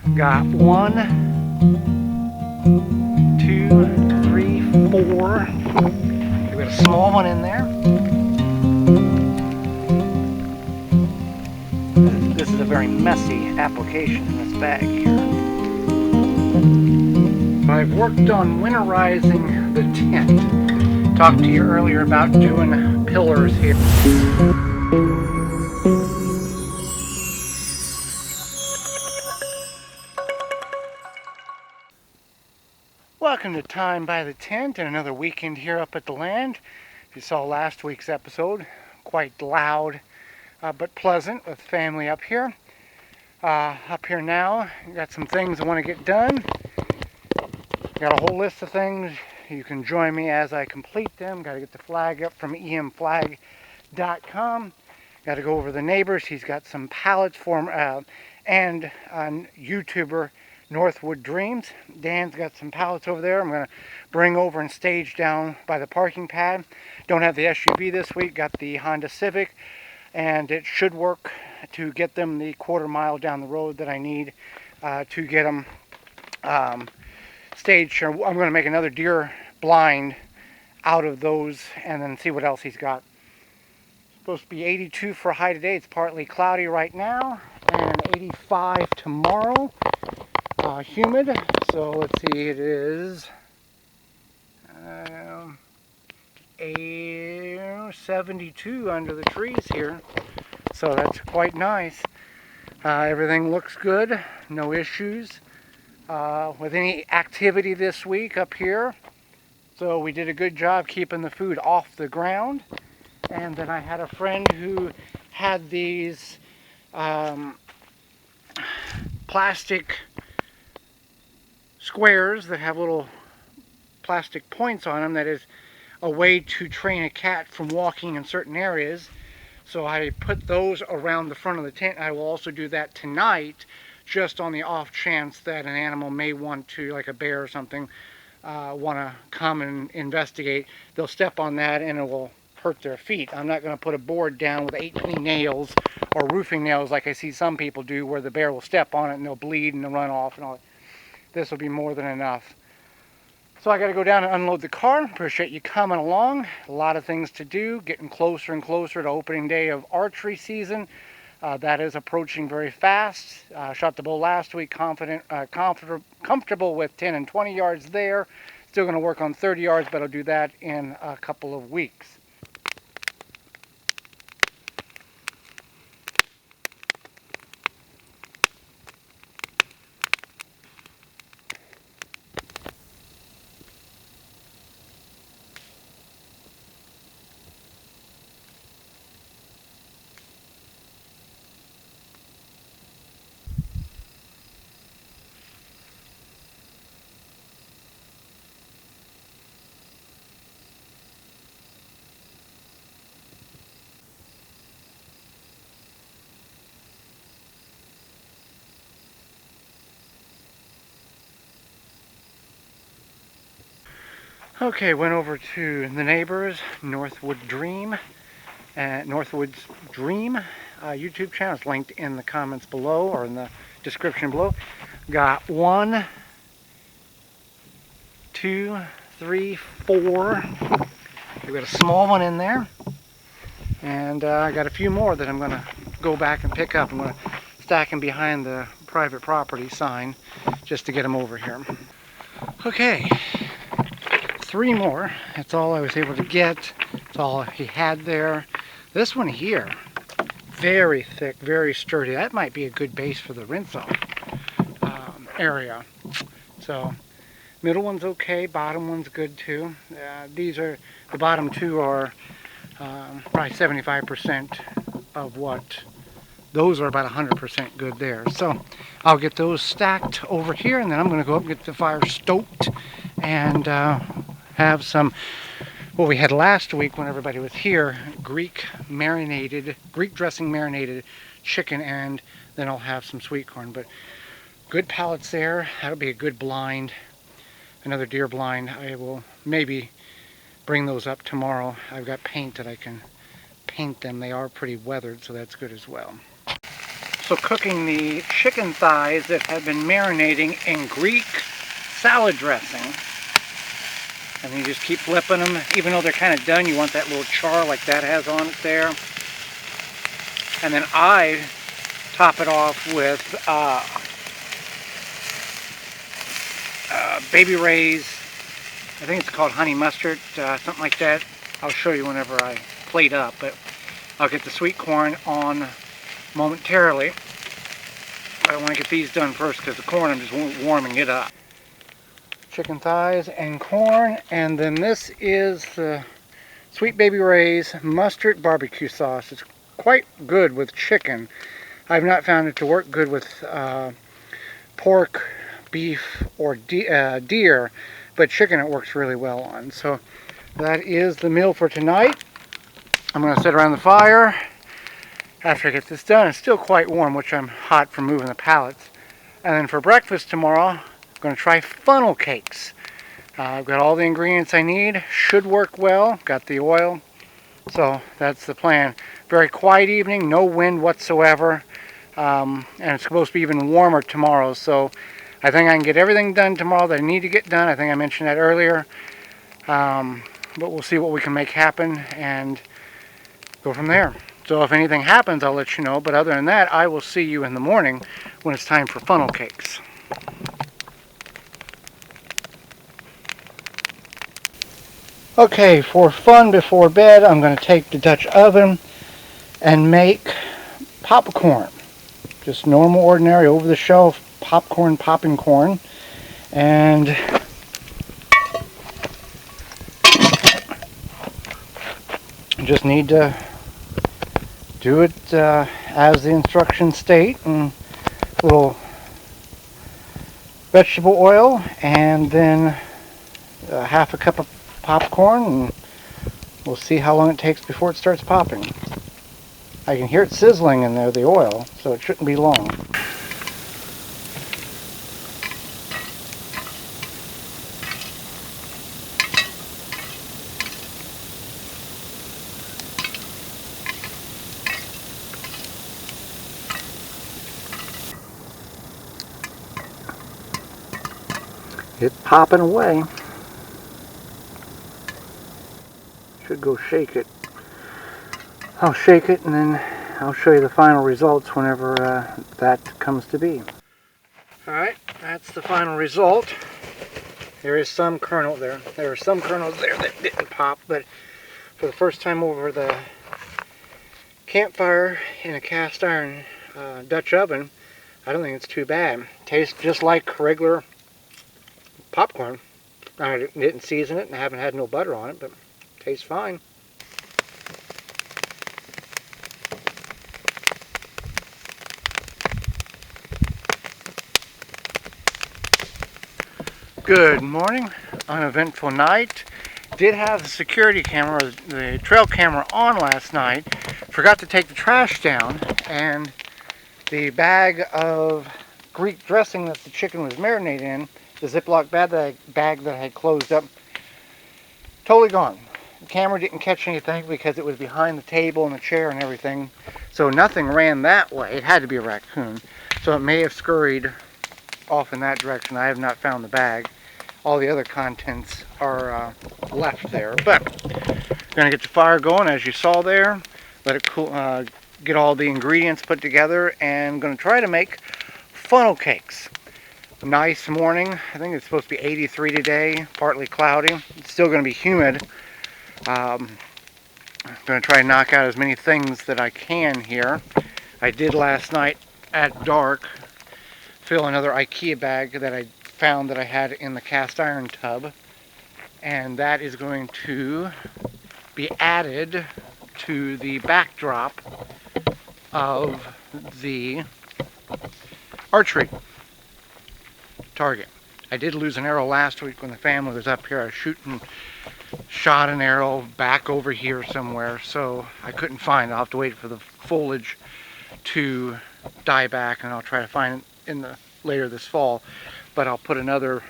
Got 1, 2, 3, 4. We've got a small one in there. This is a very messy application in this bag here. I've worked on winterizing the tent. Talked to you earlier about doing pillars here. Welcome to Time by the Tent and another weekend here up at the land. If you saw last week's episode, quite loud but pleasant with family up here. Up here now, got some things I want to get done. Got a whole list of things. You can join me as I complete them. Got to get the flag up from emflag.com. Got to go over the neighbors. He's got some pallets for him, and YouTuber Northwood Dreams. Dan's got some pallets over there. I'm going to bring over and stage down by the parking pad. Don't have the SUV this week. Got the Honda Civic, and it should work to get them the quarter-mile down the road that I need to get them staged. I'm going to make another deer blind out of those and then see what else he's got. Supposed to be 82 for a high today. It's partly cloudy right now, and 85 tomorrow. Humid, so let's see, it is 72 under the trees here, so that's quite nice. Everything looks good, no issues with any activity this week up here, so we did a good job keeping the food off the ground. And then I had a friend who had these plastic squares that have little plastic points on them. That is a way to train a cat from walking in certain areas. So I put those around the front of the tent. I will also do that tonight, just on the off chance that an animal may want to, like a bear or something, want to come and investigate. They'll step on that and it will hurt their feet. I'm not going to put a board down with 18 nails or roofing nails like I see some people do, where the bear will step on it and they'll bleed and they'll run off and all that. This will be more than enough. So I got to go down and unload the car. Appreciate you coming along. A lot of things to do. Getting closer and closer to opening day of archery season. That is approaching very fast. Shot the bow last week. Comfortable with 10 and 20 yards there. Still going to work on 30 yards, but I'll do that in a couple of weeks. Okay, went over to the neighbors, Northwood Dream, Northwood's Dream YouTube channel. It's linked in the comments below or in the description below. Got 1, 2, 3, 4. We've got a small one in there, and I got a few more that I'm going to go back and pick up. I'm going to stack them behind the private property sign just to get them over here. Okay. 3 more. That's all I was able to get. That's all he had there. This one here, very thick, very sturdy. That might be a good base for the rinse-off area. So, middle one's okay. Bottom one's good too. The bottom 2 are probably 75% of what those are. About 100% good there. So, I'll get those stacked over here, and then I'm going to go up and get the fire stoked and have some, what we had last week when everybody was here, Greek dressing marinated chicken, and then I'll have some sweet corn. But good pallets there. That'll be a good blind, another deer blind. I will maybe bring those up tomorrow. I've got paint that I can paint them. They are pretty weathered, so that's good as well. So cooking the chicken thighs that have been marinating in Greek salad dressing. And you just keep flipping them. Even though they're kind of done, you want that little char like that has on it there. And then I top it off with Baby Ray's, I think it's called honey mustard, something like that. I'll show you whenever I plate up, but I'll get the sweet corn on momentarily. I want to get these done first because the corn, I'm just warming it up. Chicken thighs and corn, and then this is the Sweet Baby Ray's mustard barbecue sauce. It's quite good with chicken. I've not found it to work good with pork, beef, or deer, but chicken it works really well on. So that is the meal for tonight. I'm going to sit around the fire after I get this done. It's still quite warm, which I'm hot from moving the pallets. And then for breakfast tomorrow, I'm going to try funnel cakes. I've got all the ingredients I need. Should work well. Got the oil. So that's the plan. Very quiet evening, no wind whatsoever. And it's supposed to be even warmer tomorrow. So I think I can get everything done tomorrow that I need to get done. I think I mentioned that earlier. But we'll see what we can make happen and go from there. So if anything happens, I'll let you know. But other than that, I will see you in the morning when it's time for funnel cakes. Okay, for fun before bed, I'm going to take the Dutch oven and make popcorn. Just normal, ordinary, over-the-shelf popcorn, popping corn. And just need to do it as the instructions state, and a little vegetable oil, and then half a cup of popcorn, and we'll see how long it takes before it starts popping. I can hear it sizzling in there, the oil, so it shouldn't be long. It's popping away. Should go shake it. I'll shake it and then I'll show you the final results whenever that comes to be. Alright, that's the final result. There is some kernel there. There are some kernels there that didn't pop, but for the first time over the campfire in a cast iron Dutch oven, I don't think it's too bad. Tastes just like regular popcorn. I didn't season it and I haven't had no butter on it, but it tastes fine. Good morning. Uneventful night. Did have the security camera, the trail camera on last night. Forgot to take the trash down, and the bag of Greek dressing that the chicken was marinated in, the Ziploc bag that I had closed up, totally gone. The camera didn't catch anything because it was behind the table and the chair and everything, so nothing ran that way. It had to be a raccoon, so it may have scurried off in that direction. I have not found the bag. All the other contents are left there, but gonna get the fire going as you saw there. Let it cool, get all the ingredients put together, and gonna try to make funnel cakes. Nice morning. I think it's supposed to be 83 today, partly cloudy. It's still gonna be humid. I'm gonna try to knock out as many things that I can here. I did last night at dark fill another IKEA bag that I found that I had in the cast iron tub, and that is going to be added to the backdrop of the archery target. I did lose an arrow last week when the family was up here. I was shot an arrow back over here somewhere, so I couldn't find it. I'll have to wait for the foliage to die back, and I'll try to find it in the later this fall. But I'll put another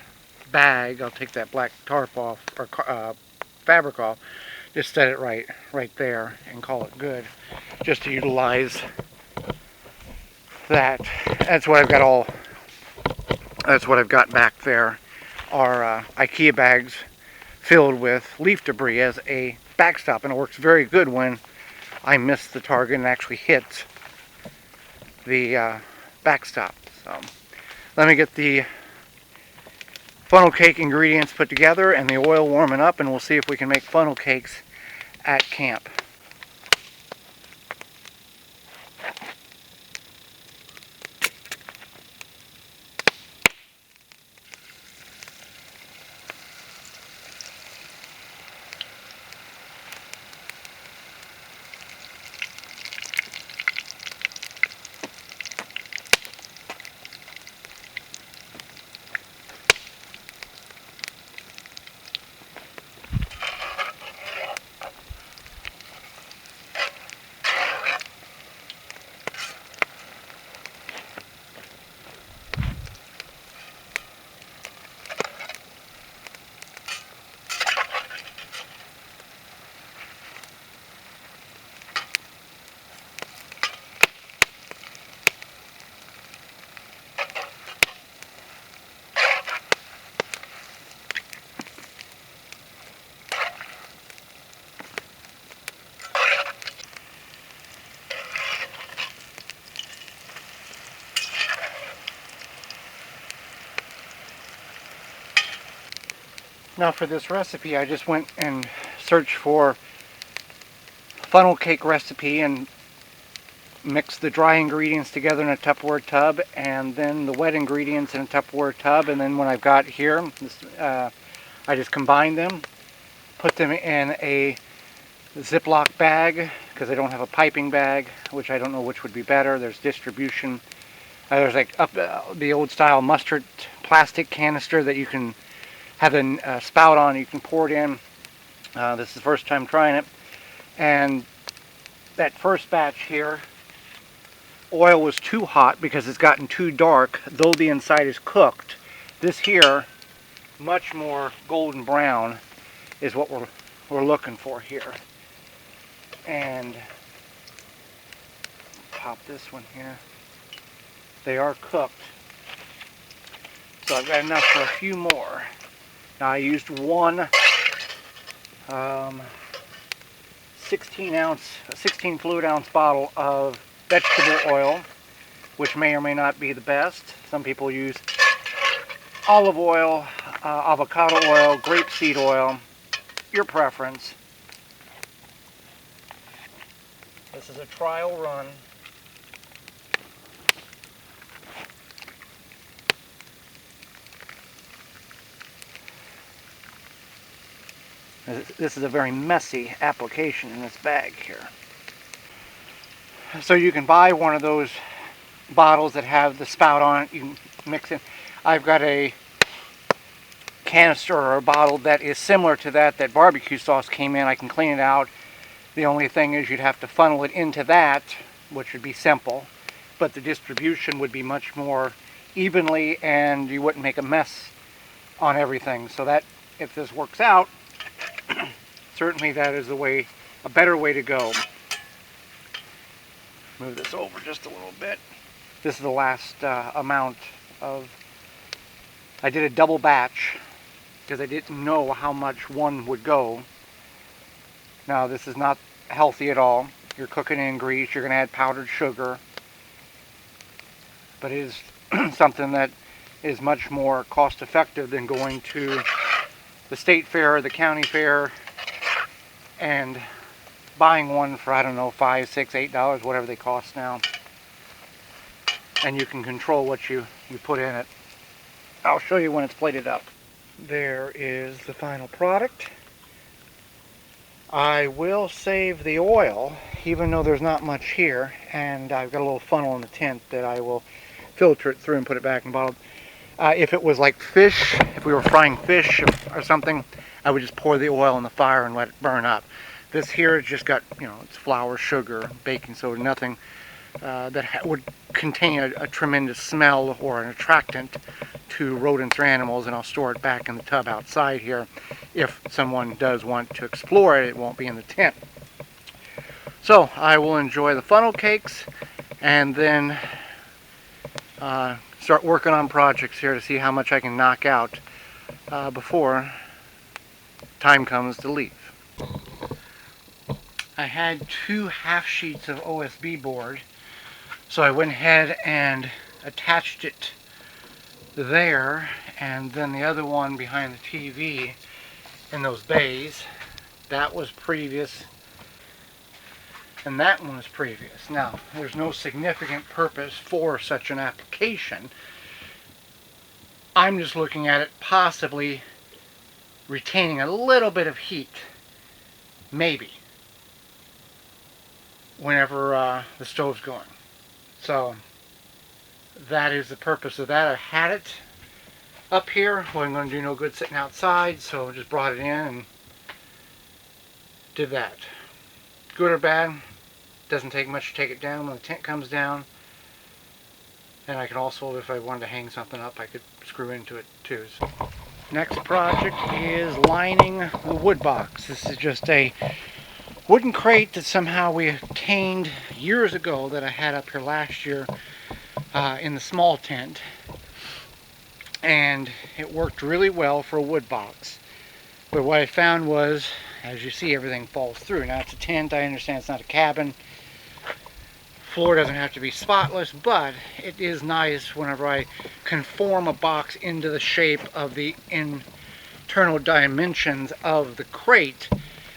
bag, I'll take that black tarp off, or fabric off, just set it right there and call it good, just to utilize that's what I've got all. That's what I've got back there. Are IKEA bags filled with leaf debris as a backstop, and it works very good when I miss the target and actually hits the backstop. So let me get the funnel cake ingredients put together and the oil warming up, and we'll see if we can make funnel cakes at camp. Now for this recipe, I just went and searched for funnel cake recipe and mixed the dry ingredients together in a Tupperware tub, and then the wet ingredients in a Tupperware tub, and then when I've got here, I just combined them, put them in a Ziploc bag, because I don't have a piping bag, which I don't know which would be better. There's distribution. There's like the old style mustard plastic canister that you can have a spout on, you can pour it in. This is the first time trying it. And that first batch here, oil was too hot because it's gotten too dark, though the inside is cooked. This here, much more golden brown, is what we're looking for here. And pop this one here. They are cooked. So I've got enough for a few more. Now I used one 16 fluid ounce bottle of vegetable oil, which may or may not be the best. Some people use olive oil, avocado oil, grapeseed oil, your preference. This is a trial run. This is a very messy application in this bag here. So you can buy one of those bottles that have the spout on it. You can mix it. I've got a canister or a bottle that is similar to that barbecue sauce came in. I can clean it out. The only thing is you'd have to funnel it into that, which would be simple, but the distribution would be much more evenly and you wouldn't make a mess on everything. So that, if this works out, certainly that is a better way to go. Move this over just a little bit. This is the last amount of, I did a double batch because I didn't know how much one would go. Now this is not healthy at all. You're cooking in grease, you're going to add powdered sugar, but it is something that is much more cost effective than going to the state fair or the county fair and buying one for, I don't know, $5, $6, $8, whatever they cost now. And you can control what you put in it. I'll show you when it's plated up. There is the final product. I will save the oil, even though there's not much here, and I've got a little funnel in the tent that I will filter it through and put it back in the bottle. If it was like fish, if we were frying fish or something, I would just pour the oil in the fire and let it burn up. This here has just got, it's flour, sugar, baking soda, nothing that would contain a tremendous smell or an attractant to rodents or animals, and I'll store it back in the tub outside here. If someone does want to explore it, it won't be in the tent. So I will enjoy the funnel cakes, and then start working on projects here to see how much I can knock out before time comes to leave. I had 2 half sheets of OSB board, so I went ahead and attached it there, and then the other one behind the TV in those bays. That was previous, and that one was previous. Now, there's no significant purpose for such an application. I'm just looking at it possibly retaining a little bit of heat, maybe, whenever the stove's going. So that is the purpose of that. I had it up here. Wasn't going to do no good sitting outside, so I just brought it in and did that. Good or bad, doesn't take much to take it down when the tent comes down. And I can also, if I wanted to hang something up, I could screw into it too. So, next project is lining the wood box. This is just a wooden crate that somehow we obtained years ago that I had up here last year in the small tent. And it worked really well for a wood box. But what I found was, as you see, everything falls through. Now it's a tent, I understand it's not a cabin. Floor doesn't have to be spotless, but it is nice whenever I conform a box into the shape of the internal dimensions of the crate,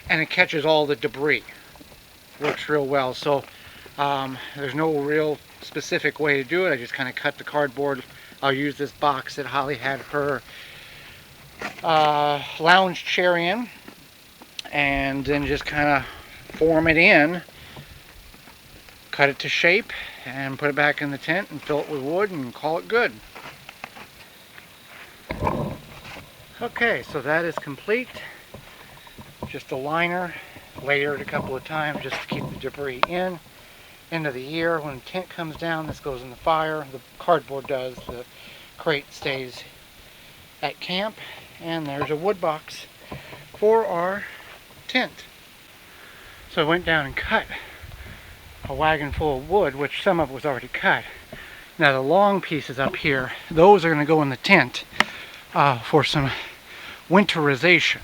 and it catches all the debris. Works real well. So there's no real specific way to do it. I just kind of cut the cardboard. I'll use this box that Holly had her lounge chair in, and then just kind of form it in, cut it to shape, and put it back in the tent and fill it with wood and call it good. Okay, so that is complete. Just a liner, layered a couple of times just to keep the debris in. End of the year, when the tent comes down, this goes in the fire. The cardboard does. The crate stays at camp. And there's a wood box for our tent. So I went down and cut a wagon full of wood, which some of it was already cut. Now the long pieces up here, those are going to go in the tent for some winterization.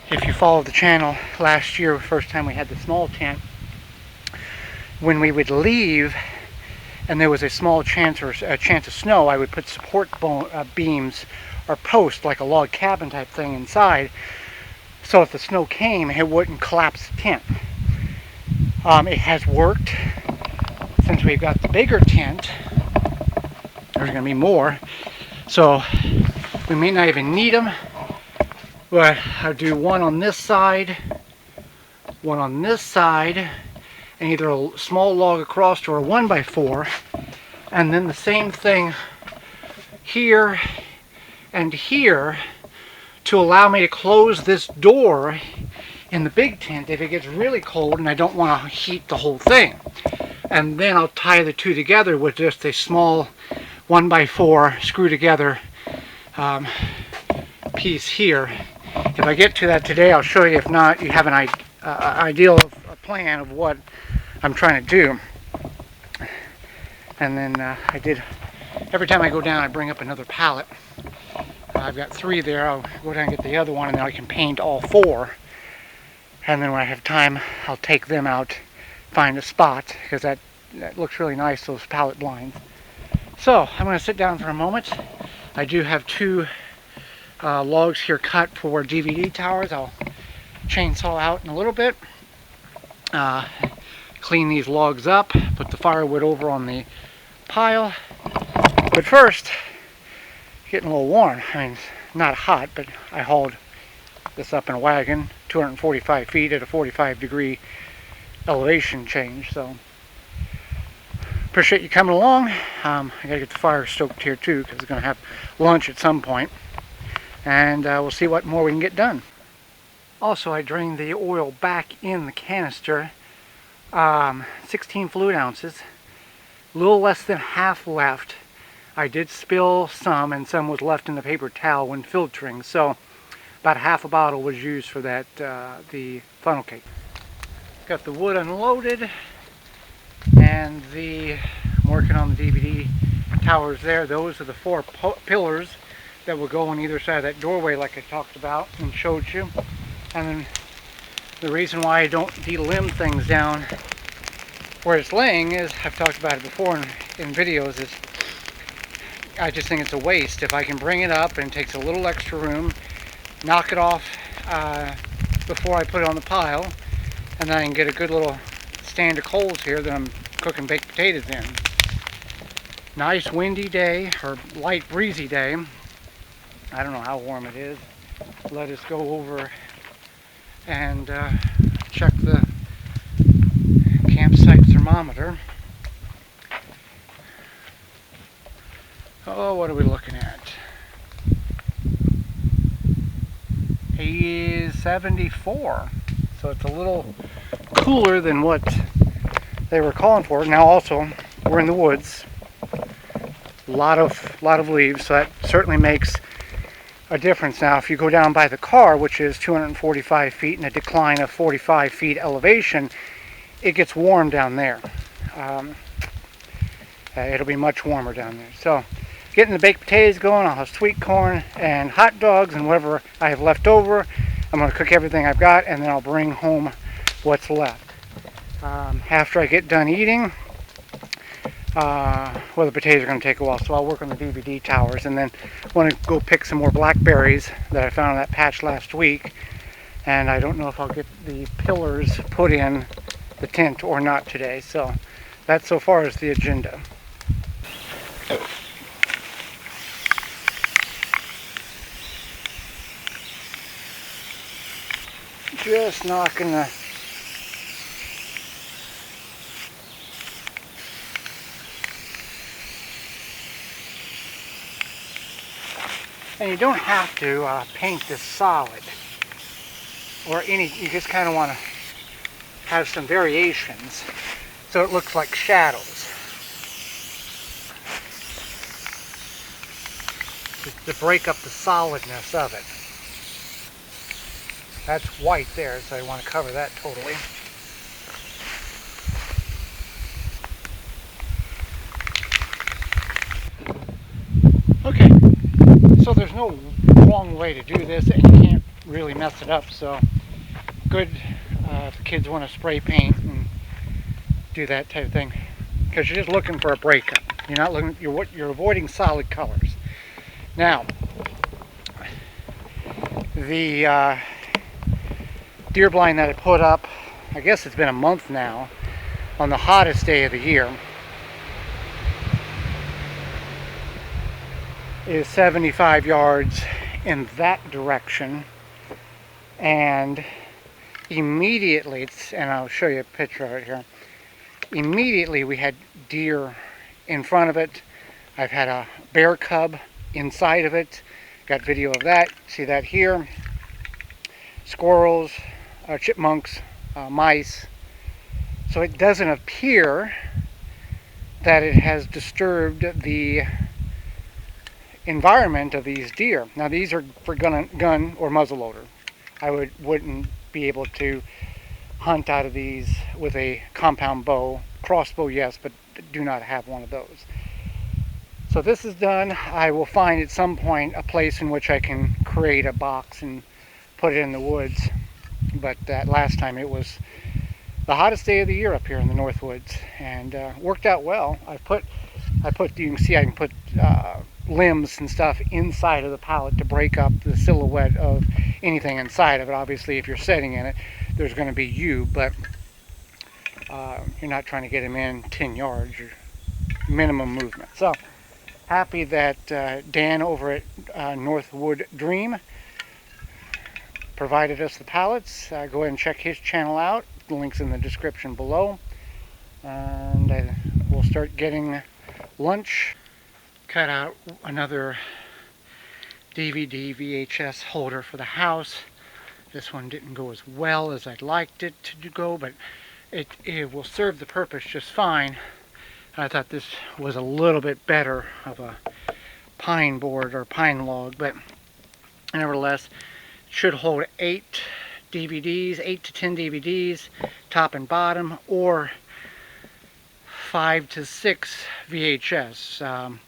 If you followed the channel last year, first time we had the small tent, when we would leave and there was a small chance of snow, I would put support beams or posts, like a log cabin type thing, inside, so if the snow came, it wouldn't collapse the tent. It has worked. Since we've got the bigger tent, there's going to be more, so we may not even need them. But I'll do one on this side, one on this side, and either a small log across or a 1x4, and then the same thing here and here to allow me to close this door in the big tent if it gets really cold and I don't want to heat the whole thing. And then I'll tie the two together with just a small 1x4 screw together piece here. If I get to that today, I'll show you. If not, you have an ideal of a plan of what I'm trying to do. And then I did, every time I go down, I bring up another pallet. I've got 3 there. I'll go down and get the other one, and then I can paint all 4. And then when I have time, I'll take them out, find a spot, because that looks really nice, those pallet blinds. So I'm going to sit down for a moment. I do have 2 logs here cut for DVD towers. I'll chainsaw out in a little bit, clean these logs up, put the firewood over on the pile. But first, getting a little warm. I mean, not hot, but I hauled this up in a wagon 245 feet at a 45-degree elevation change. So appreciate you coming along. I gotta get the fire stoked here too, because we're gonna have lunch at some point, and we'll see what more we can get done. Also, I drained the oil back in the canister, 16 fluid ounces, a little less than half left. I did spill some, and some was left in the paper towel when filtering, so about half a bottle was used for that, the funnel cake. Got the wood unloaded, and I'm working on the DVD towers there. Those are the 4 pillars that will go on either side of that doorway like I talked about and showed you. And then the reason why I don't delimb things down where it's laying is, I've talked about it before in videos, is I just think it's a waste. If I can bring it up and it takes a little extra room, knock it off before I put it on the pile, and then I can get a good little stand of coals here that I'm cooking baked potatoes in. Nice windy day, or light breezy day. I don't know how warm it is. Let us go over and check the campsite thermometer. Oh, what are we looking at? He is 74, so it's a little cooler than what they were calling for. Now also, we're in the woods. A lot of leaves, so that certainly makes a difference. Now, if you go down by the car, which is 245 feet and a decline of 45 feet elevation, it gets warm down there. It'll be much warmer down there. So, getting the baked potatoes going. I'll have sweet corn and hot dogs and whatever I have left over. I'm going to cook everything I've got, and then I'll bring home what's left. After I get done eating, well, the potatoes are going to take a while, so I'll work on the DVD towers, and then want to go pick some more blackberries that I found on that patch last week. And I don't know if I'll get the pillars put in the tent or not today. So that's so far as the agenda. Just knocking the and you don't have to paint this solid or any, you just kind of want to have some variations so it looks like shadows to break up the solidness of it. That's white there, so I want to cover that totally. Okay, so there's no wrong way to do this, and you can't really mess it up, so good if the kids want to spray paint and do that type of thing, because you're just looking for a breakup. You're not looking, you're avoiding solid colors. Now, the deer blind that I put up, I guess it's been a month now, on the hottest day of the year, is 75 yards in that direction, and immediately, and I'll show you a picture of it here, immediately we had deer in front of it. I've had a bear cub inside of it, got video of that, see that here, squirrels, chipmunks, mice. So it doesn't appear that it has disturbed the environment of these deer. Now these are for gun or muzzleloader. I wouldn't be able to hunt out of these with a compound bow. Crossbow, yes, but do not have one of those. So this is done. I will find at some point a place in which I can create a box and put it in the woods. But that last time it was the hottest day of the year up here in the Northwoods, and worked out well. I put you can see I can put limbs and stuff inside of the pallet to break up the silhouette of anything inside of it. Obviously, if you're sitting in it, there's going to be you, but you're not trying to get them in 10 yards. Your minimum movement. So happy that Dan over at Northwood Dream provided us the pallets. Go ahead and check his channel out. The link's in the description below. And we'll start getting lunch. Cut out another DVD VHS holder for the house. This one didn't go as well as I'd liked it to go, but it will serve the purpose just fine. I thought this was a little bit better of a pine board or pine log, but nevertheless, it should hold 8 DVDs, 8 to 10 DVDs, top and bottom, or 5 to 6 VHS. A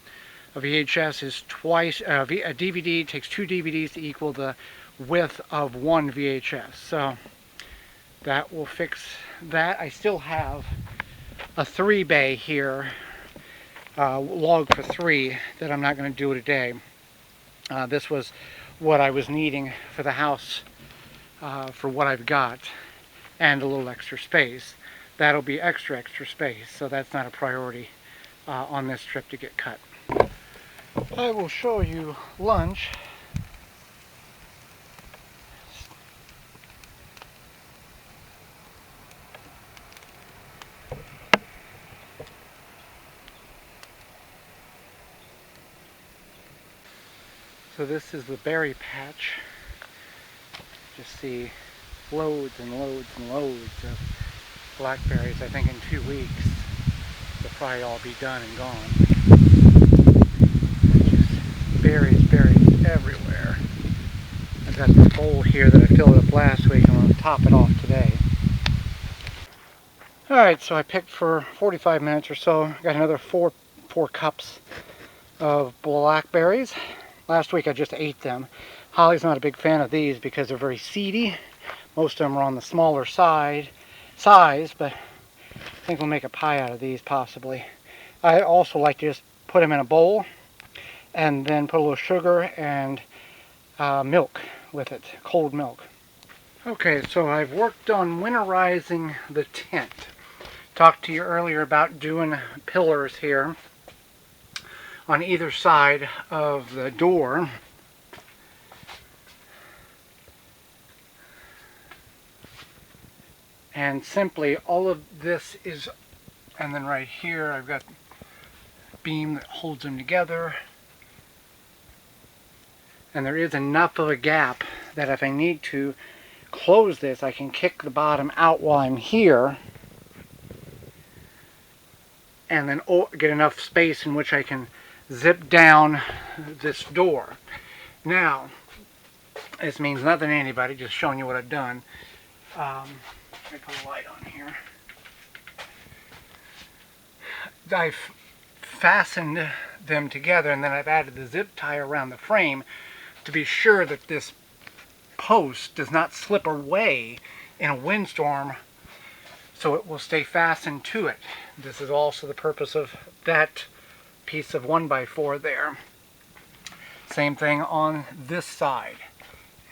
VHS is twice, a DVD takes 2 DVDs to equal the width of 1 VHS. So that will fix that. I still have a 3-bay here, log for 3, that I'm not going to do today. This was what I was needing for the house, for what I've got, and a little extra space. That'll be extra space, so that's not a priority on this trip to get cut. I will show you lunch. So this is the berry patch. Just see loads and loads and loads of blackberries. I think in 2 weeks they'll probably all be done and gone. Just berries everywhere. I've got this bowl here that I filled up last week and I'm going to top it off today. Alright, so I picked for 45 minutes or so. Got another four cups of blackberries. Last week I just ate them. Holly's not a big fan of these because they're very seedy. Most of them are on the smaller size, but I think we'll make a pie out of these possibly. I also like to just put them in a bowl and then put a little sugar and milk with it, cold milk. Okay, so I've worked on winterizing the tent. Talked to you earlier about doing pillars here on either side of the door. And simply all of this is, and then right here I've got a beam that holds them together. And there is enough of a gap that if I need to close this, I can kick the bottom out while I'm here. And then get enough space in which I can zip down this door. Now, this means nothing to anybody, just showing you what I've done. Let me put a light on here. I've fastened them together and then I've added the zip tie around the frame to be sure that this post does not slip away in a windstorm, so it will stay fastened to it. This is also the purpose of that piece of 1x4 there. Same thing on this side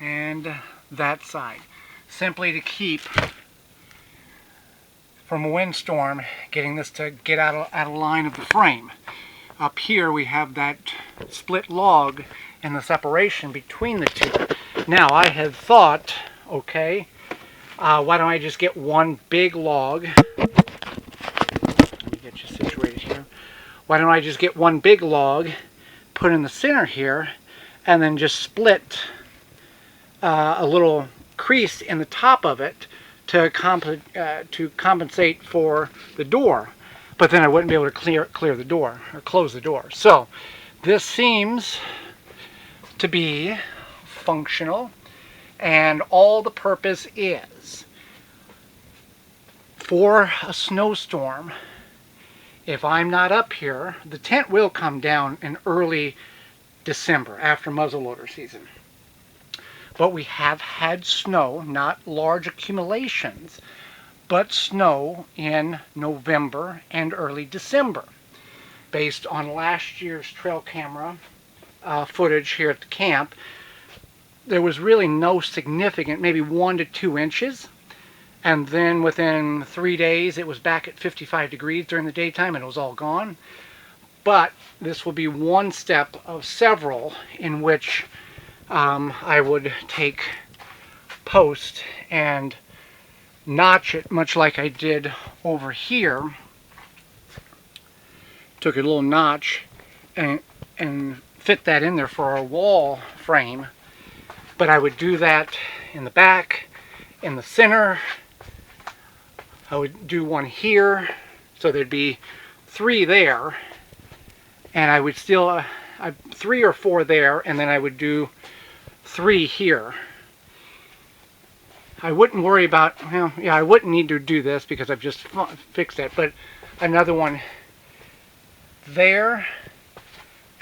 and that side. Simply to keep from a windstorm getting this to get out of line of the frame. Up here we have that split log and the separation between the two. Now I had thought, okay, why don't I just get one big log. Let me get you situated here. Why don't I just get one big log, put in the center here, and then just split a little crease in the top of it to compensate for the door. But then I wouldn't be able to clear the door or close the door. So this seems to be functional, and all the purpose is for a snowstorm. If I'm not up here, the tent will come down in early December after muzzleloader season. But we have had snow, not large accumulations, but snow in November and early December. Based on last year's trail camera footage here at the camp, there was really no significant, maybe 1 to 2 inches. And then within 3 days, it was back at 55 degrees during the daytime and it was all gone. But this will be one step of several in which I would take post and notch it much like I did over here. Took a little notch and fit that in there for our wall frame. But I would do that in the back, in the center. I would do one here, so there'd be 3 there, and I would still 3 or 4 there, and then I would do 3 here. I wouldn't worry about, well, yeah, I wouldn't need to do this because I've just fixed it, but another one there,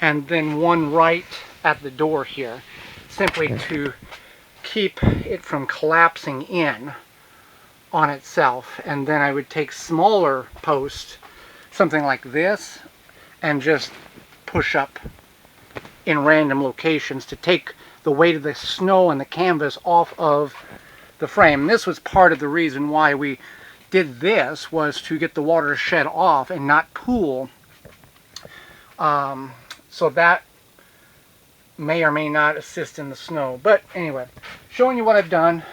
and then one right at the door here, simply to keep it from collapsing in on itself. And then I would take smaller posts, something like this, and just push up in random locations to take the weight of the snow and the canvas off of the frame. This was part of the reason why we did this, was to get the water to shed off and not pool. So that may or may not assist in the snow. But anyway, showing you what I've done.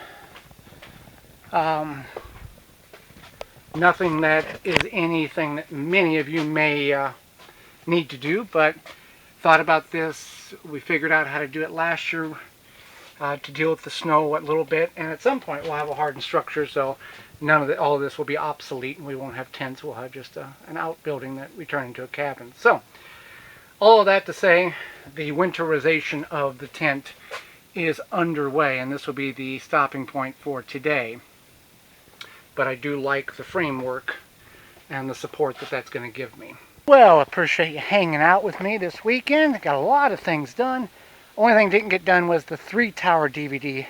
Nothing that is anything that many of you may need to do, but thought about this. We figured out how to do it last year to deal with the snow a little bit, and at some point we'll have a hardened structure, so all of this will be obsolete, and we won't have tents. We'll have just an outbuilding that we turn into a cabin. So all of that to say, the winterization of the tent is underway, and this will be the stopping point for today. But I do like the framework and the support that that's going to give me. Well, I appreciate you hanging out with me this weekend. Got a lot of things done. Only thing didn't get done was the 3-tower DVD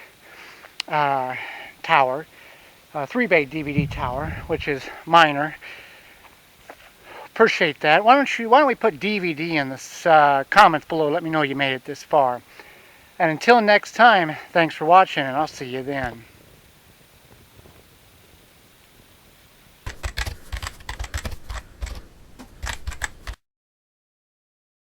tower, 3-bay DVD tower, which is minor. Appreciate that. Why don't we put DVD in the comments below? Let me know you made it this far. And until next time, thanks for watching, and I'll see you then.